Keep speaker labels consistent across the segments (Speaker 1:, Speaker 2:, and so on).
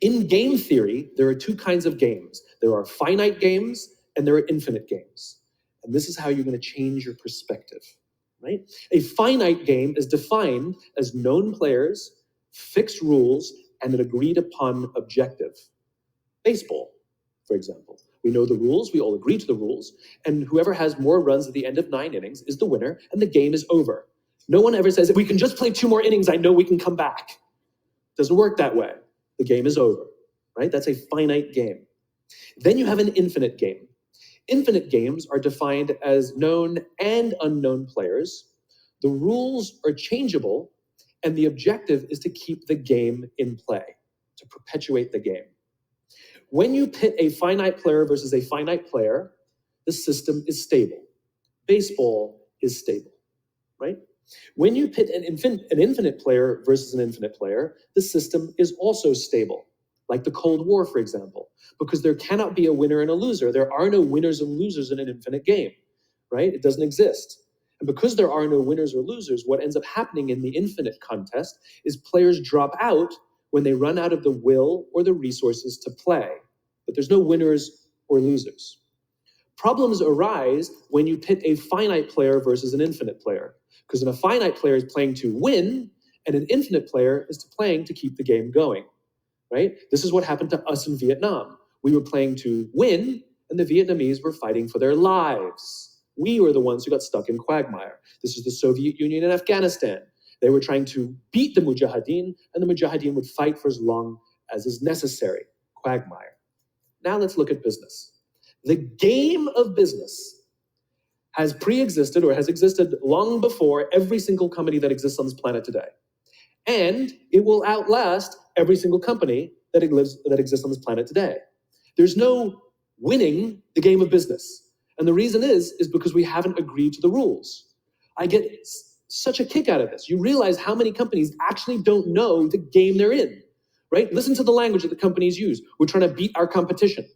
Speaker 1: In game theory, there are two kinds of games. There are finite games and there are infinite games. And this is how you're going to change your perspective, right? A finite game is defined as known players, fixed rules, and an agreed upon objective. Baseball, for example. We know the rules, we all agree to the rules, and whoever has more runs at the end of 9 innings is the winner, and the game is over. No one ever says, if we can just play 2 more innings, I know we can come back. It doesn't work that way. The game is over, right? That's a finite game. Then you have an infinite game. Infinite games are defined as known and unknown players. The rules are changeable, and the objective is to keep the game in play, to perpetuate the game. When you pit a finite player versus a finite player, the system is stable. Baseball is stable, right? When you pit an infinite player versus an infinite player, the system is also stable, like the Cold War, for example, because there cannot be a winner and a loser. There are no winners and losers in an infinite game, right? It doesn't exist. And because there are no winners or losers, what ends up happening in the infinite contest is players drop out when they run out of the will or the resources to play. But there's no winners or losers. Problems arise when you pit a finite player versus an infinite player, because a finite player is playing to win, and an infinite player is playing to keep the game going, right? This is what happened to us in Vietnam. We were playing to win, and the Vietnamese were fighting for their lives. We were the ones who got stuck in quagmire. This is the Soviet Union and Afghanistan. They were trying to beat the Mujahideen, and the Mujahideen would fight for as long as is necessary. Quagmire. Now let's look at business. The game of business has pre-existed or has existed long before every single company that exists on this planet today. And it will outlast every single company that exists on this planet today. There's no winning the game of business. And the reason is because we haven't agreed to the rules. I get such a kick out of this. You realize how many companies actually don't know the game they're in, right? Listen to the language that the companies use. We're trying to beat our competition.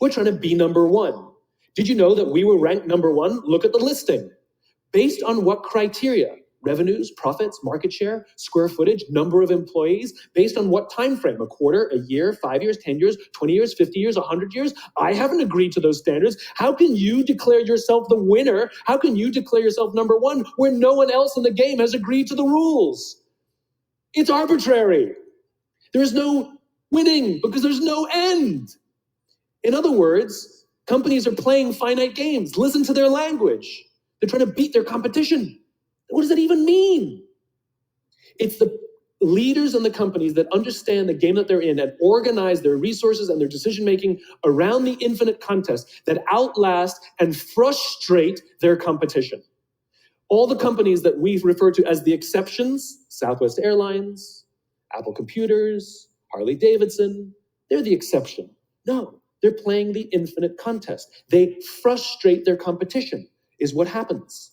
Speaker 1: We're trying to be number one. Did you know that we were ranked number one? Look at the listing. Based on what criteria? Revenues, profits, market share, square footage, number of employees, based on what time frame? A quarter, a year, 5 years, 10 years, 20 years, 50 years, 100 years? I haven't agreed to those standards. How can you declare yourself the winner? How can you declare yourself number one where no one else in the game has agreed to the rules? It's arbitrary. There's no winning because there's no end. In other words, companies are playing finite games. Listen to their language. They're trying to beat their competition. What does that even mean? It's the leaders and the companies that understand the game that they're in and organize their resources and their decision-making around the infinite contest that outlast and frustrate their competition. All the companies that we refer to as the exceptions, Southwest Airlines, Apple Computers, Harley-Davidson, they're the exception. No, they're playing the infinite contest. They frustrate their competition, is what happens.